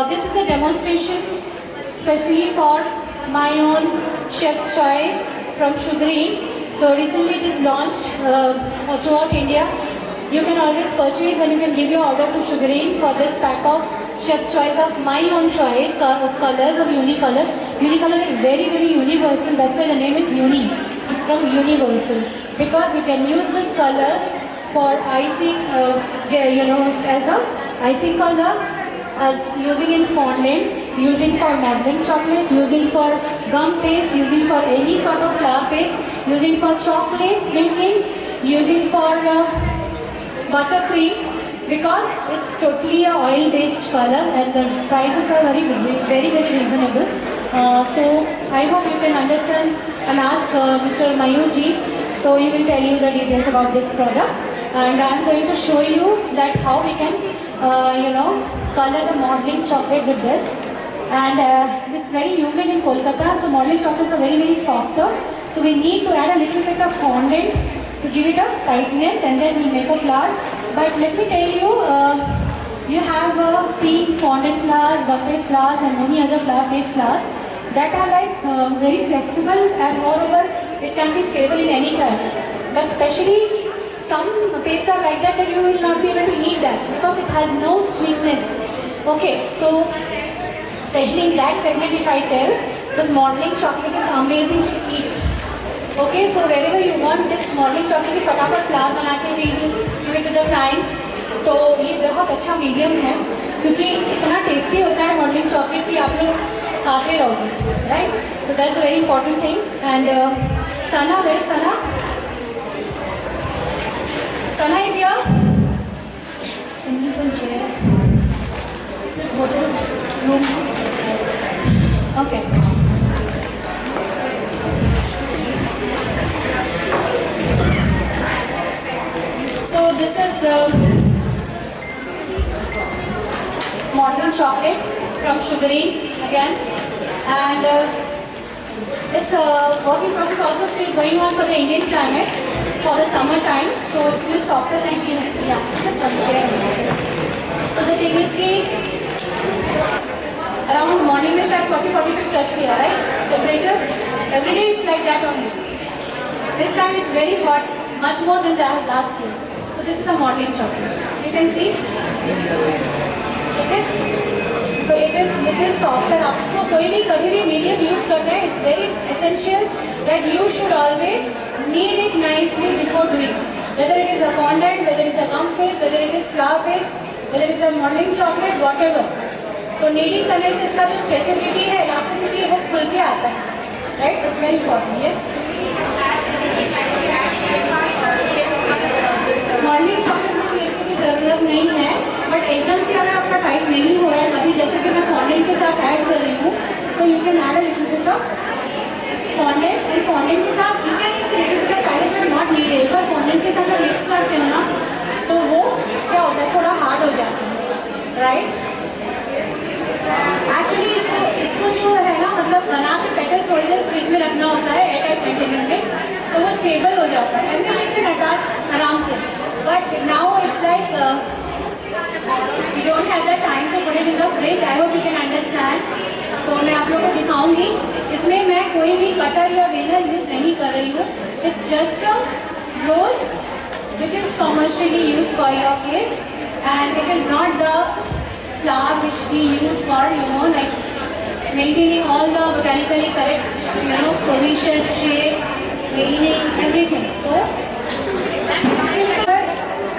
This is a demonstration especially for my own chef's choice from Sugarine. So recently it is launched throughout India. You can always purchase and you can give your order to Sugarine for this pack of chef's choice of my own choice of colors of Unicolor. Unicolor is very, very universal. That's why the name is Uni, from Universal. Because you can use these colors for icing, as a icing color, as using in fondant, using for modeling chocolate, using for gum paste, using for any sort of flour paste, using for chocolate milking, using for buttercream, because it's totally a oil-based color and the prices are very, very, very reasonable. So I hope you can understand and ask Mr. Mayur ji. So he will tell you the details about this product, and I am going to show you that how we can, color the modeling chocolate with this. And it's very humid in Kolkata, so modeling chocolates are very, very softer. So we need to add a little bit of fondant to give it a tightness, and then we'll make a flour. But let me tell you, you have seen fondant flours, buff-based flours and many other flour-based flours that are like very flexible, and moreover it can be stable in any climate. But especially some pastes are like that you will not be able to eat that because it has no sweetness. Okay, so especially in that segment, if I tell, this modeling chocolate is amazing to eat. Okay, so wherever you want this modeling chocolate, फटाफट flower बना के भी give it to the clients. तो ये बहुत अच्छा medium है क्योंकि इतना टेस्टी होता है मॉडलिंग चॉकलेट कि आप लोग खाते रहोगे, right? So that's a very important thing. And Sana, where Sana? Sana is here. Can you one chair? This go to this room. Okay. So this is modern chocolate from Sugarine again, and this working process also still going on for the Indian climate for the summer time. So it's still softer than just one chair. So the thing is कि around morning में शायद 40-42 touch किया, right? Temperature every day it's like that only. This time it's very hot, much more than that last year. So this is the modeling chocolate. You can see. Okay. So it is softer. आप इसको कोई भी कभी भी medium use करते हैं. It's very essential that you should always knead it nicely before doing. Whether it is a fondant, whether it is a gum paste, whether it is flour paste, whether it is a modeling chocolate, whatever. तो kneading करने से इसका जो stretchability है, elasticity है, वो खुल के आता है. Right? It's very important. Yes. Modelling chocolate में सीएमसी की ज़रूरत नहीं है, बट एकदम से अगर आपका टाइप नहीं हो रहा है कभी, जैसे कि मैं फॉन्डेंट के साथ ऐड कर रही हूँ, तो you can add a little bit of fondant, and fondant के साथ you can use little bit of silent but not needed. एक बार फॉन्डेंट के साथ मिक्स करते हो ना तो वो क्या होता है, थोड़ा हार्ड हो जाता है, राइट? एक्चुअली इसको जो है ना, मतलब बना के पेटल थोड़ी देर फ्रिज में रखना होता है एयरटाइट कंटेनर में, तो वो स्टेबल हो जाता है and then you can attach आराम से. But now it's like we don't have the time to put it in the fridge. I hope you can understand. So मैं आप लोगों को दिखाऊंगी. इसमें मैं कोई भी कटर या वेनर यूज नहीं कर रही हूँ. It's just a rose which is commercially used for your cake, and it is not the flour which we use for like maintaining all the botanically correct position, shape, cleaning, everything. So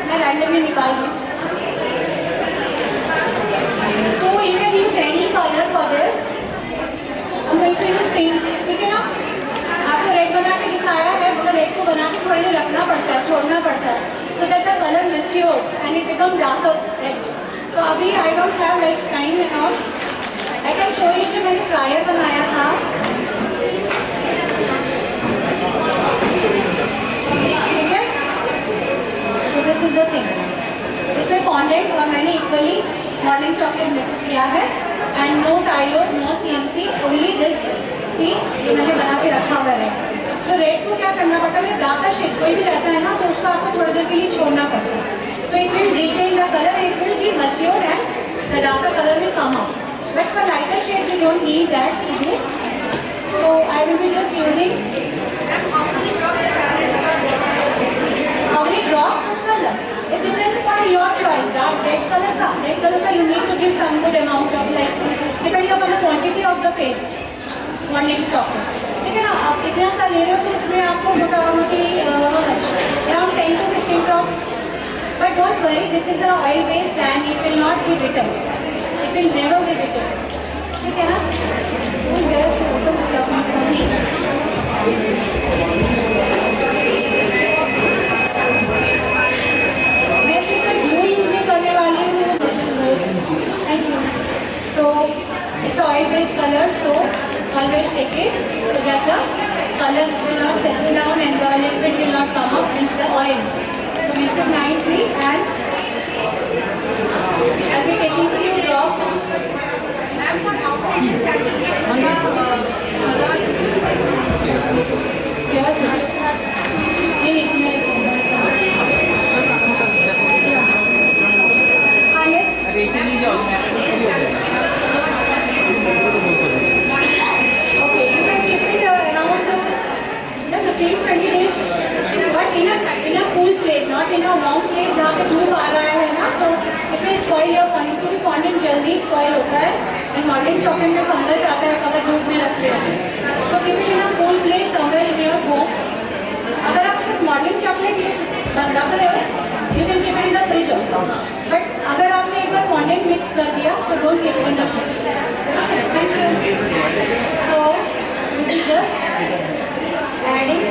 मैं randomly निकाल दूँ. So you can use any color for this. I'm going to use pink. ठीक है ना? आपको red बना के दिखाया है, मगर रेड को बना के थोड़ी देर रखना पड़ता है, छोड़ना पड़ता है. So that the color matures and it becomes darker red. तो अभी I don't have like time and all. I can show you जो मैंने प्रायर बनाया था. This is the thing. इसमें फॉन्डेंट और मैंने इक्वली मॉडलिंग चॉकलेट मिक्स किया है, and no tylose, no CMC, only this. See ये मैंने बना के रखा हुआ है. तो रेड को क्या करना पड़ता है, डार्कर शेड कोई भी रहता है ना, तो उसको आपको थोड़ी देर के लिए छोड़ना पड़ता है. तो it will retain the colour, it will be matured and the darker colour will come out. don't need that easily. So I will be just using how many drops of color. It depends upon your choice. Dark red color का you need to give some good amount of like depending upon the quantity of the paste. One need to talk. ठीक है ना, आप इतना सा ले रहे हो तो उसमें आपको मोटामोटी around 10 to 15 drops. But don't worry, this is a oil based and it will not be bitter. It will never be bitter. ठीक है ना? Don't dare to open this up for me. मैं सिर्फ glue use नहीं करने वाली हूँ, little rose. Thank you. So it's oil based color, so always shake it so that the color will not settle down and the liquid will not come up. Means the oil. So mix it nicely and I'll be taking few drops. Yes, yes. Okay, you can keep it around 15-20 days. But in a cool place, not in a warm place जहाँ पे धूप आ रहा है ना, तो it will spoil your fondant. क्योंकि fondant जल्दी spoil होता है and modeling chocolate में fungus आता है अगर धूप में रखते हैं. So keep it in a cool place somewhere in your home. अगर आप सिर्फ modeling chocolate रख रहे हो, you can keep it in the fridge also. But अगर आपने एक बार fondant mix कर दिया, तो don't keep it in the fridge. Thank you. So we will just adding.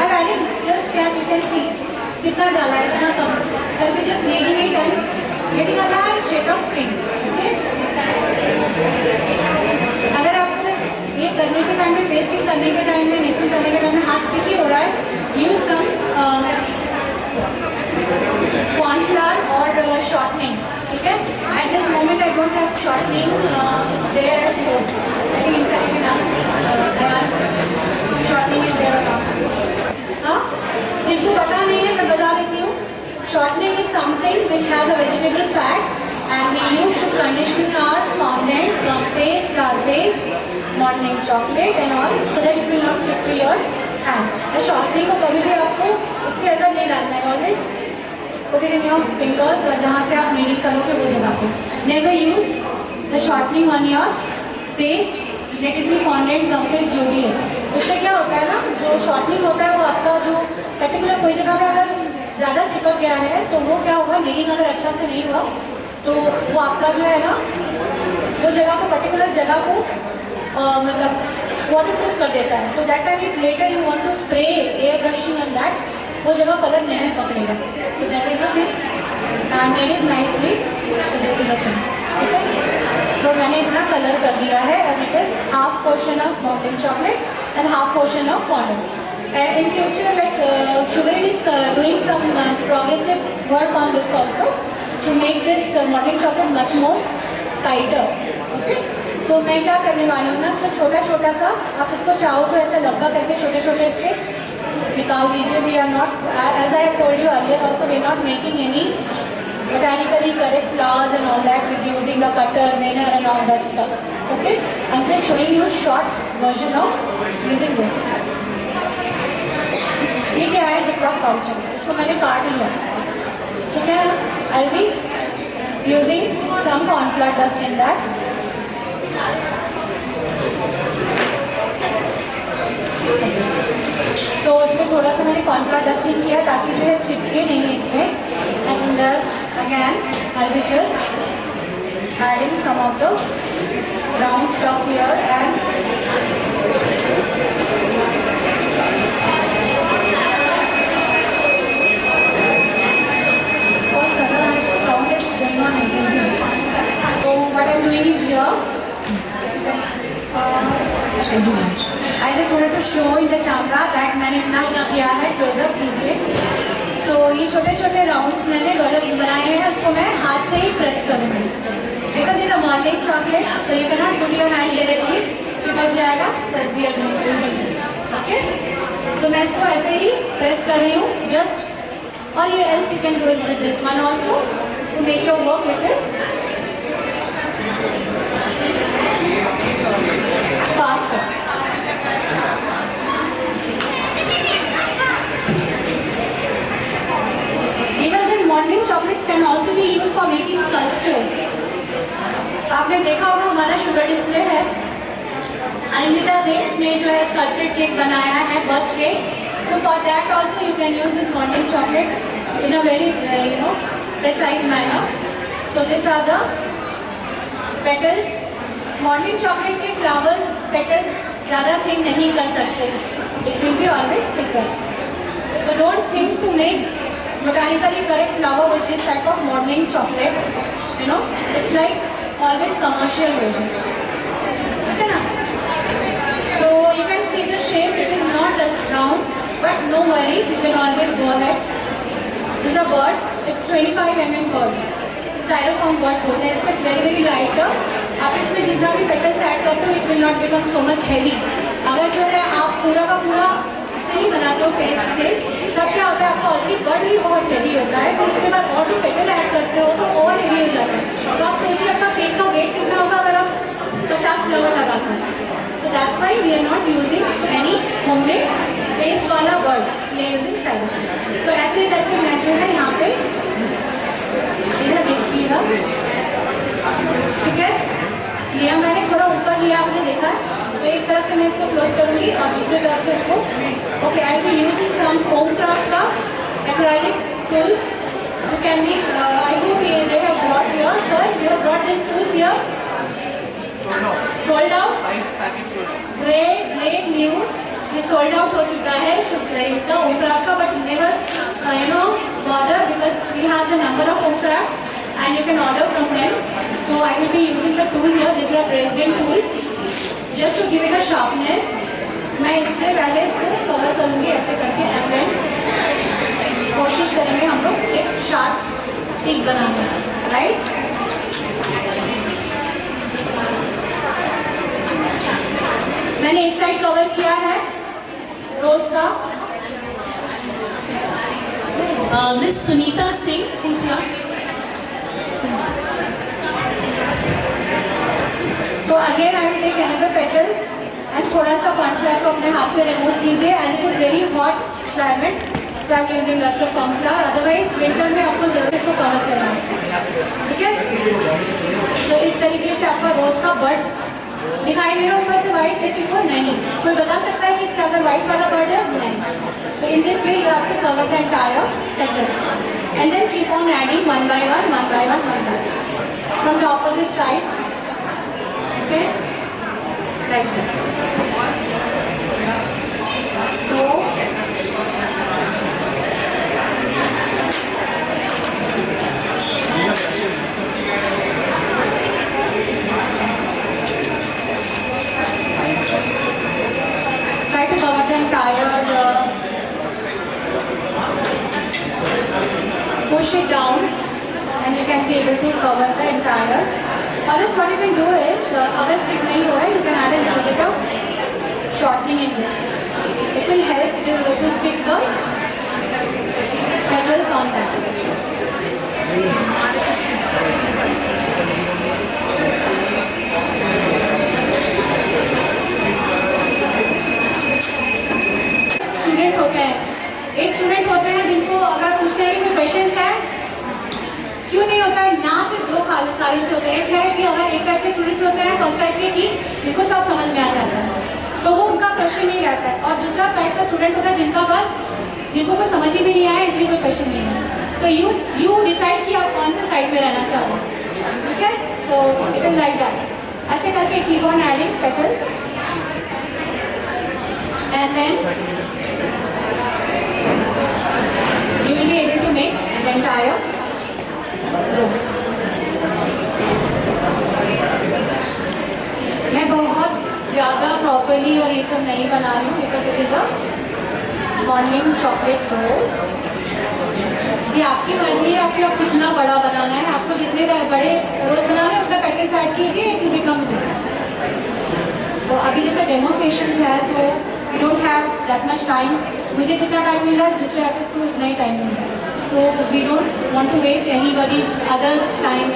I've added just क्या you can see कितना डाला है इतना कम. So we just kneading it and getting a large shade of cream. Okay. अगर आपको ये करने के टाइम में पेस्टिंग करने के टाइम में मिक्सिंग करने के टाइम में हाथ स्टिकी हो रहा है, use some corn flour or shortening. Okay. At this moment I don't have shortening there. I think inside the nuts shortening is there. हाँ, जिनको पता नहीं है मैं बता देती हूँ. Shortening is something which has a vegetable fat and we use to condition our fondant, gum paste, flour paste, modeling chocolate and all so that it will not stick to your hand. The shortening को कभी भी आपको इसके अंदर नहीं डालना है. Always put it in your fingers और जहाँ से आप kneading करोगे वो जगह पे. Never use the shortening on your paste. Let it be fondant, gum paste जो भी है. उससे क्या होता है ना, जो शॉर्टनिंग होता है वो आपका जो पर्टिकुलर कोई जगह पे अगर ज़्यादा चिपक गया है तो वो क्या होगा, नीडिंग अगर अच्छा से नहीं हुआ तो वो आपका जो है ना वो जगह को पर्टिकुलर जगह को मतलब वाटरप्रूफ कर देता है. तो that time if later you want to spray airbrushing on that, वो जगह कलर नहीं पकड़ेगा. So that is a thing and made it nicely. ठीक है, तो मैंने इतना कलर कर दिया है and it is half portion of modeling chocolate and half portion of fondant. In future, like Sugarin is doing some progressive work on this also to make this modeling chocolate much more tighter. Okay, so मैं क्या करने वाली हूँ ना, इसको छोटा छोटा सा आप इसको चाहो तो ऐसे लंबा करके छोटे छोटे इसके निकाल दीजिए. We are not, as I have told you earlier also, we are not making any botanically correct flowers and all that with using the cutter, veneer and all that stuff. Okay, I'm just showing you a short version of using this. ये क्या है, जिप्लॉक pouch है, इसको मैंने काट लिया. ठीक है, I'll be using some corn flour dust in that. So इसमें थोड़ा सा मैंने corn flour dusting किया ताकि जो है चिपके नहीं इसमें. And again I'll be just adding some of the round stuff here and so what I'm doing is here I just wanted to show in the camera that मैंने इतना किया है. क्लोजअप कीजिए. सो ये छोटे छोटे राउंड्स मैंने बनाए हैं, उसको मैं हाथ से ही प्रेस करूँगी. Because is a modelling chocolate so you can not put your hand directly, चिपक जाएगा. सर्दी ओके, सो मैं इसको ऐसे ही प्रेस कर रही हूँ जस्ट. और you else you can do it with this one also to make your work with it. आपने देखा होगा हमारा शुगर डिस्प्ले है। अनिंदिता देव ने जो है स्कल्प्टेड केक बनाया है, birth cake. So for that also you can use this morning chocolate in a very precise manner. So these are the petals. Morning chocolate के flowers petals ज़्यादा थिक नहीं कर सकते. It will be always thicker. So don't think to make mechanically correct flower with this type of morning chocolate. It's like always commercial roses. Okay na? So you can see the shape. It is not just round. But no worries, you can always go ahead. This is a bird. It's 25 mm bird. Styrofoam bird होता है. इसमें very lighter. आप इसमें जितना भी petals add करते हो, it will not become so much heavy. अगर जो है आप पूरा का पूरा इससे ही बनाते हो पेस्ट से, तब क्या होता है आपका ऑलरेडी बर्ड ही बहुत हेवी होता है. फिर उसके बाद और भी पेटल ऐड करते हो तो और हेवी हो जाता है. तो आप सोचिए आपका केक का वेट कितना होगा अगर आप 50 फ्लावर लगाते हैं. So that's why we are not using any homemade paste वाला word, we are using styrofoam. तो ऐसे करके मैं जो है यहाँ पे इधर देखिएगा, ठीक है. लिया मैंने थोड़ा ऊपर लिया, आपने देखा है. तो एक तरफ से मैं इसको क्लोज करूँगी और दूसरी तरफ से इसको. Okay, I will using some Home Craft का acrylic tools. You can make, I hope they have brought here. Sir, you have brought this tools here. Sold out. Great news. ये सोल्ड आउट हो चुका है इसका Home Craft का. But never bother because we have the number of Home Craft and you can order from them. So I will be using the tool here. This is a Dresden tool. Just to give it a sharpness. मैं इससे पहले इसको cover करूँगी ऐसे करके and then कोशिश करेंगे हम लोग एक शार्प स्टिक बनाने का, राइट. मैंने एक साइड कवर किया है रोज का. मिस सुनीता सिंह पूछना. So again I will take another petal and थोड़ा सा कॉर्नफ्लावर को अपने हाथ से रिमूव कीजिए. And it is very hot climate, so I am using lots of cornflour. Otherwise winter में आपको जरूर इसको कवर करना है, ठीक है. सो इस तरीके से आपका रोज का बर्ड दिखाई दे रहा है ऊपर से वाइट किसी को नहीं. कोई बता सकता है कि इसके अंदर वाइट वाला बर्ड है? नहीं. तो in this way you have to cover the entire petals and then keep on adding one by one from the opposite side. Okay, like this. So try to cover the entire, push it down and you can be able to cover the entire. Or else what you can do is, अगर stick नहीं हो रहा है, you can add a little bit of shortening in this. It will help to stick the petals on that. Student होते हैं, एक student होते हैं जिनको अगर पूछने की कोई क्वेश्चंस है, क्यों नहीं होता है? ना सिर्फ दो कारण से होते हैं. एक है कि अगर एक टाइप के स्टूडेंट्स होते हैं फर्स्ट टाइप के कि जिनको सब समझ में आ जाता है तो वो उनका क्वेश्चन नहीं रहता है. और दूसरा टाइप का स्टूडेंट होता है जिनको कोई समझ ही भी नहीं आया इसलिए कोई क्वेश्चन नहीं है. सो यू डिसाइड कि आप कौन से साइड में रहना चाहो, ठीक है. So it is like that. ऐसे करके keep on adding petals and then you will be able to make the entire rose. मैं बहुत ज़्यादा प्रॉपरली और ये सब नहीं बना रही हूँ because it is a morning chocolate rose. ये आपकी मर्जी है आपको कितना बड़ा बनाना है. आपको जितने बड़े रोज बनाना है उतना पेटल्स ऐड कीजिए, इट विल बिकम बिग. तो अभी जैसे डेमोस्ट्रेशन है so we don't have that much time. मुझे जितना टाइम मिल रहा है दूसरे आर्टिस्ट को उतना ही टाइम मिल रहा है. So we don't want to waste anybody's others time,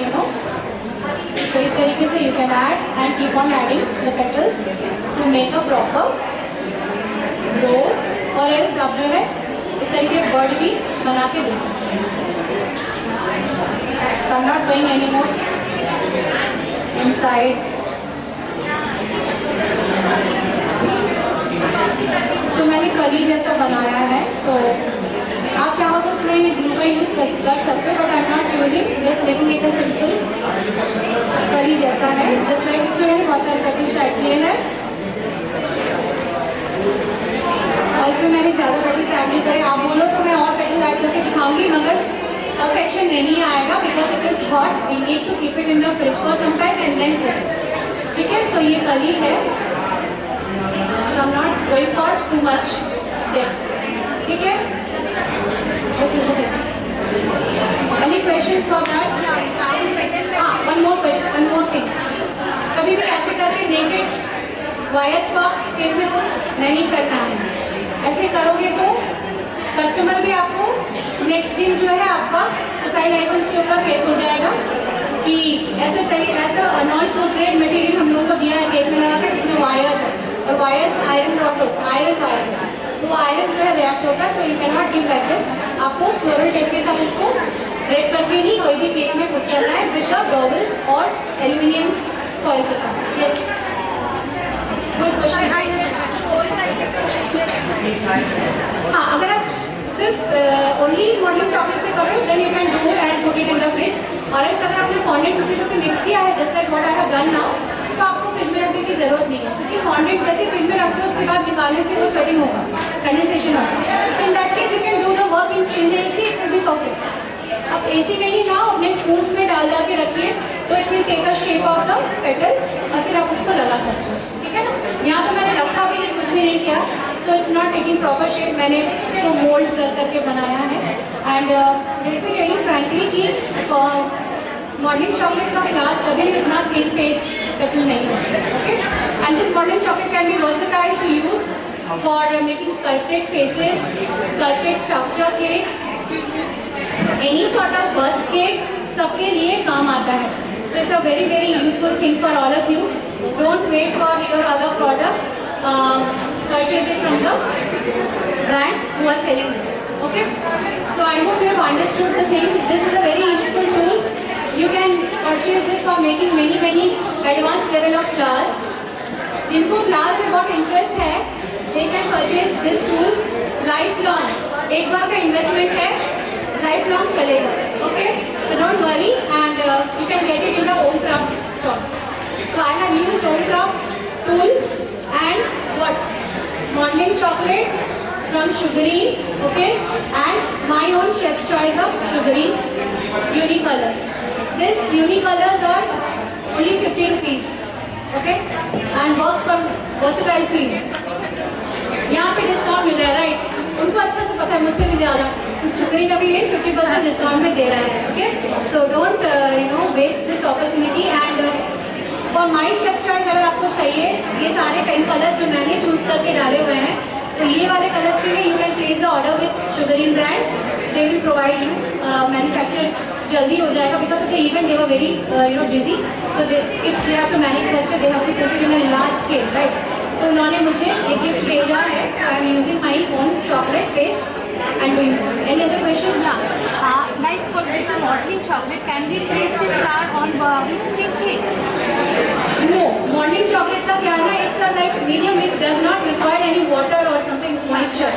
So इस तरीके से you can add and keep on adding the petals to make a proper rose. और else आप जो है इस तरीके बर्ड भी बना के दे सकते हैं. I'm not going anymore. inside. So मैंने कली जैसा बनाया है. So आप चाहो तो उसमें ग्लू का यूज़ कर सकते हो, but I am not using, just making it a simple कली जैसा है. जस्ट लाइक इसमें मैंने बहुत सारे कटिंग्स ऐड किए हैं और इसमें मैंने ज़्यादा कटिंग्स ऐड नहीं करे. आप बोलो तो मैं और पेटल ऐड करके दिखाऊंगी, मगर परफेक्शन नहीं आएगा because it is hot. We need to keep it in the fridge for some time and then, ठीक है. सो ये कली है, so I'm not going for too much depth, ठीक है. This is it. Any questions for that? हाँ, one more question, one more thing. कभी भी ऐसे करके नेकेड वायर्स को केक में नहीं करना है. ऐसे करोगे तो कस्टमर भी आपको नेक्स्ट दिन जो है आपका SI लाइसेंस के ऊपर केस हो जाएगा कि ऐसे चाहिए, ऐसा नॉन फूड ग्रेड मटेरियल हम लोगों को दिया है केक में लगा कर, जिसमें वायर्स है और वायर्स आयरन रॉड होता है, आयरन वायर्स है, तो वो आयरन जो है रिएक्ट होता है. So you can not give like this. आपको फ्लोरल टेप के साथ इसको रेड करके ही कोई भी केक में पुट करना है विद द गॉगल्स और एल्यूमिनियम फॉइल के साथ. यस, कोई क्वेश्चन? हाँ, अगर आप सिर्फ ओनली मॉडलिंग चॉकलेट से करो then you can do and put it in the fridge. और अगर आपने फॉन्डेंट टूटी मिक्स किया है just like what I have done now, तो आपको फ्रिज में रखने की जरूरत नहीं है, क्योंकि फॉन्डेंट जैसे फ्रिज में रखते हो उसके बाद निकालने से वो स्वेटिंग होगा, कंडेंसेशन होगा. So in that case you can do the work in chill AC, it will be perfect. अब AC में ही ना अपने स्पून्स में डाल के रखिए तो it will take a shape of the petal और फिर आप उसको लगा सकते हो, ठीक है ना. यहाँ तो मैंने रखा भी नहीं, कुछ भी नहीं किया, so it's not taking proper shape. मैंने इसको मोल्ड करके बनाया है. And let me tell you frankly कि मॉडलिंग चॉकलेट का ग्लास कभी भी इतना थिन पेस्ट पेटल नहीं होता, okay. And this modelling chocolate can be versatile to use for making sculpted faces, sculpted structure cakes, any sort of bust cake, सबके लिए काम आता है. So it's a very very useful thing for all of you. Don't wait for your other product, purchase it from the brand who are selling this, okay. So I hope you have understood the thing. This is a very useful tool. You can purchase this for making many advanced level of flowers. जिनको flowers में बहुत interest है, they can purchase this tool lifelong. एक बार का investment है, lifelong चलेगा, okay. So don't worry and you can get it in the Om Craft store. So I have used Om Craft tool and what? Modeling chocolate from Sugarine, okay, and my own chef's choice of Sugarine Unicolors. This Unicolors are only 50 rupees, okay, and works from versatile field. यहाँ पे discount मिल रहा है, right. उनको अच्छा से पता है, मुझसे भी ज़्यादा. Sugarine अभी 50% डिस्काउंट में दे रहा है, okay. So don't waste this opportunity and for my chefs choice अगर आपको चाहिए ये सारे 10 कलर्स जो मैंने चूज़ करके डाले हुए हैं, तो ये वाले कलर्स के लिए you can place the order with Sugarine brand. They will provide you manufacture जल्दी हो जाएगा because of the event. They were very busy, so they if they have to manufacture they have to put it in a large scale, right. तो उन्होंने मुझे एक gift भेजा है. I am using my own chocolate paste and doing this. Any other question? Like for with the modeling chocolate, can we place this flour on whipped cream cake? No, modeling chocolate का क्या है ना, it's a like medium which does not require any water or something moisture.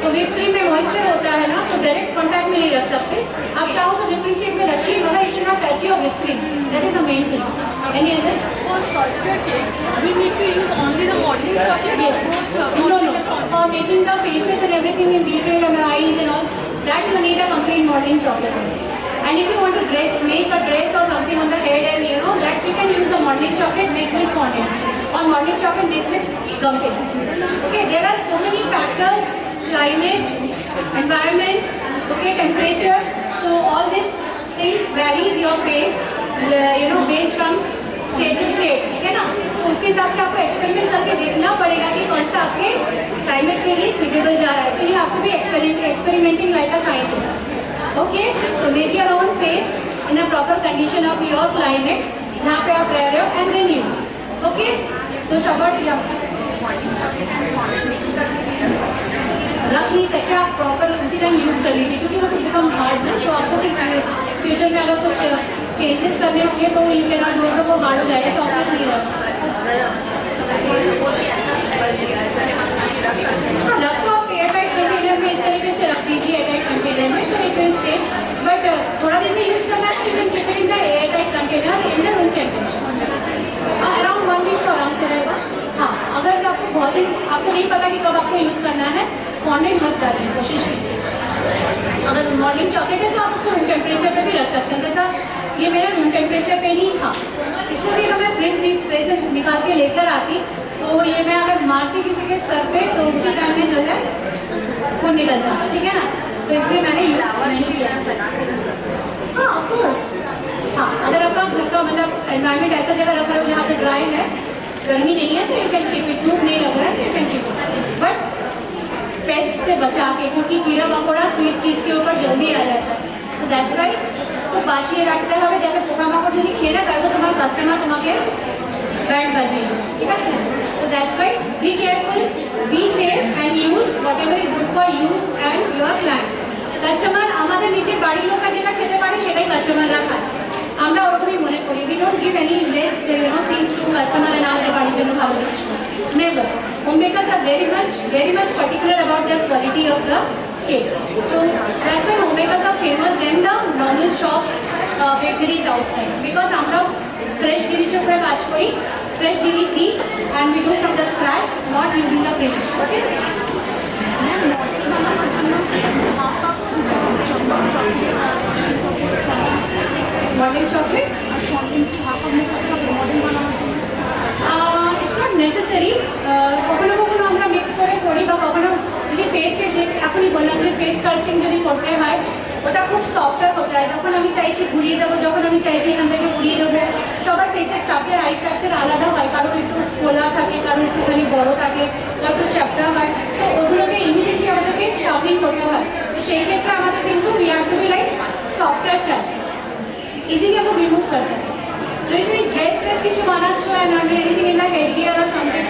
तो whipped cream में moisture होता है ना, तो direct contact में नहीं रख सकते. आप चाहो तो whipped cream में रखिए, मगर it should not touch your whipped cream. That is the main thing. Any other? For sculpture cake, we need to use only the modeling chocolate. Yes. No. For making the faces and everything in detail and the eyes and all, that you need a complete modeling chocolate. And if you want to make a dress or something on the head and that you can use the modeling chocolate mixed with fondant or modeling chocolate mixed with gum paste. Okay, there are so many factors: climate, environment, okay, temperature. So all this thing varies your paste, based from state to state. ठीक है ना? तो उसके हिसाब से आपको experiment करके देखना पड़ेगा कि कौन सा आपके क्लाइमेट के लिए सुटेबल जा रहा है. तो ये आपको भी experimenting like a scientist. Okay, so make your own paste in a proper condition of your climate जहाँ पे आप रह रहे हो and then use. Okay, so Shabbat रख नहीं सकते आप, प्रॉपर उसी टाइम यूज़ कर लीजिए क्योंकि वो बिकम हार्ड ना. तो आपको फिर फ्यूचर में अगर कुछ चेंजेस करने होंगे तो यू कैन नॉट डू तो वो हार्ड हो जाएगा, सॉफ्टनेस नहीं रह सकता। हाँ, रख तो आप एयर टाइट कंटेनर में इस तरीके से रख दीजिए, एयर टाइट कंटेनर में, तो इट विल स्टे। बट थोड़ा दिन में यूज़ करना है, you can keep it in the airtight container in the room temperature. Around 1 week तो आराम से रहेगा। हाँ, अगर आपको बहुत दिन आपको नहीं पता कि कब आपको यूज़ करना है, फॉन्डेंट मत डालिए, कोशिश कीजिए। अगर मॉर्निंग चॉकलेट है तो आप उसको रूम टेम्परेचर पे भी रख सकते हैं। जैसा ये मेरा रूम टेम्परेचर पे नहीं था, इसको भी अगर मैं फ्रिज से निकाल के लेकर आती तो ये मैं अगर मारती किसी के सर पे तो उसी टाइम में जो है वो निकल जाता, ठीक है ना। तो इसलिए मैंने यूज़ नहीं किया। हाँ ऑफकोर्स, हाँ अगर आपका घर का मतलब एनवायरमेंट ऐसा जगह रख रहे हो जहाँ पे ड्राई है, गर्मी नहीं है, तो यू कैन कीप इट। धूप नहीं लग रहा है तो you can keep it, but paste से बचा के, क्योंकि कीड़ा मकोड़ा स्वीट चीज़ के ऊपर जल्दी आ जाता है। तो दैट्स वाई तो बाँचिए रखते হবে যাতে পোকামাকড় যদি খেয়ে না তাহলে তোমার কাস্টমার তোমাকে ব্যাড বাজিয়ে দেবে, ঠিক আছে। So that's why be careful, be safe and use whatever is good for you and your client. Customer আমাদের নিজের বাড়ির লোকরা যেটা খেতে পারে সেটাই কাস্টমাররা খায়, আমরা ওরকমই মনে করি। We don't give any less things to customer and আমাদের বাড়ির জন্য ভালো জিনিস নেভার। হোম বেকার্স আর very much particular about the quality of the cake. So that's why homemakers are famous than the normal shops, bakeries outside, because আমরা fresh জিনিসের উপরে কাজ করি, fresh জিনিস দিই, and we do from the scratch, not using the premix. Okay? Modern chocolate? It's not necessary. কখনো কখনো আমরা মিক্স করে করি, বা কখনো যদি ফেসে যে এখনই বললাম যে ফেস কাটিং যদি করতে হয় ওটা খুব সফটার হতে হয়। যখন আমি চাইছি ঘুরিয়ে দেবো, যখন আমি চাইছি এখান থেকে ঘুরিয়ে দেবো, সবার ফেসের স্ট্রাকচার, আই স্ট্রাকচার আলাদা হয়, কারোর একটু ফোলা থাকে, কারোর একটুখানি বড়ো থাকে, কারোর একটু চ্যাপটা হয়। তো ওগুলোকে ইমিডিয়েটলি আমাদেরকে শার্পনিং করতে হয়। তো সেই ক্ষেত্রে আমাদের কিন্তু we have to be like software চাই, इजीली हम लोग रिमूव कर सकते हैं। तो इतनी ड्रेस কিছু বানাচ্ছ and anything in the headgear or something,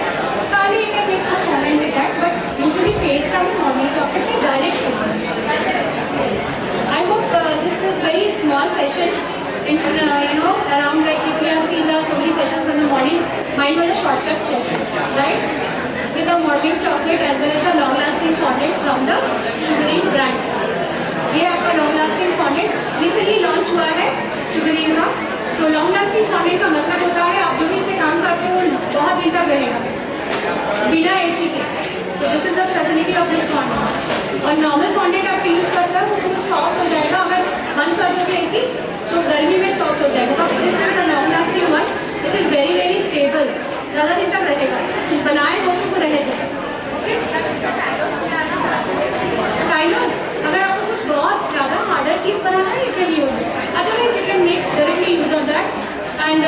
তাহলে you can make some comment with that, but usually face down normal chocolate में direct करते हैं। I hope this is very small session in around, like if you have seen the so many sessions from the morning, mine was a shortcut session, right? With the modeling chocolate as well as the long lasting fondant from the Sugarine brand. ये आपका long lasting fondant recently launch हुआ है शुगरीन का। तो long lasting fondant का मतलब होता है आप जो भी इसे काम करते हो बहुत दिन तक रहेगा बिना एसी के। तो this is the facility of this fondant. और नॉर्मल फॉन्डेंट आप यूज़ करते हो वो सॉफ्ट हो जाएगा, अगर बंद कर दोगे एसी तो गर्मी में सॉफ्ट हो जाएगा। But this is the long lasting one which is very stable, ज़्यादा दिन तक रहेगा, कुछ बनाए हो तो वो रह जाएगा। ओके, टाइलर्स अगर आपको कुछ बहुत ज़्यादा हार्डर चीज़ बनाना है, you can use it, otherwise you can make directly use of that. And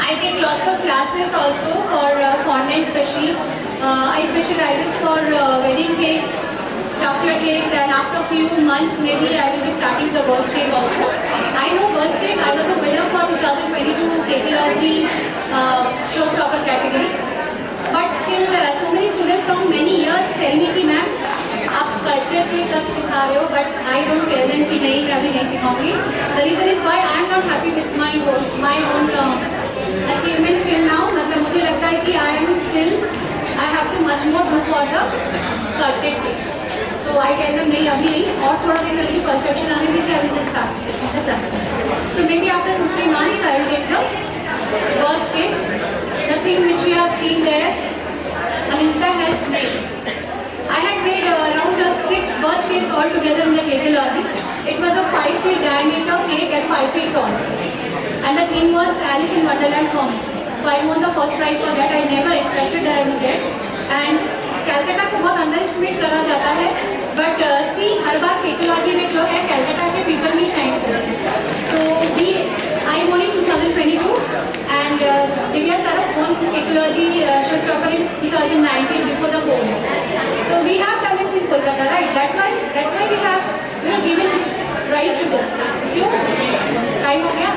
I take lots of classes also for fondant, especially I specializes for wedding cakes, structure cakes, and after few months maybe I will be starting the burst cake also. I know burst cake, I was a winner for 2022 Cakeology showstopper category, but still so many students from many years tell me कि ma'am आप sculpture के कब सिखा रहे हो, but I don't tell them कि नहीं मैं अभी नहीं सिखाऊंगी। The reason is why I am not happy with my own achievement still now. मतलब मुझे लगता है कि I have too much more do for the sculpted cake. So I tell them नहीं अभी नहीं, और थोड़ा दिन में परफेक्शन आने दीजिए, I will just start the class. So maybe after 2-3 months I will take the burst cakes, the thing which you have seen there, Anita has made. I had made around 6 burst cakes all together in the Cakeology. It was a 5 feet diameter cake and 5 feet tall. And the theme was Alice in Wonderland for me. So I won the first prize for that. I never expected that I would get. And Calcutta को बहुत under estimate करा जाता है, but C her bar Cakeology में जो है कैलकाटा के people भी शाइन करते हैं। So we I won in 2022 and Divya Saraf won Cakeology showstopper in 2019 before the COVID. So we have talents in Kolkata, right? That's why we have given rise to this. क्यों? Time हो गया।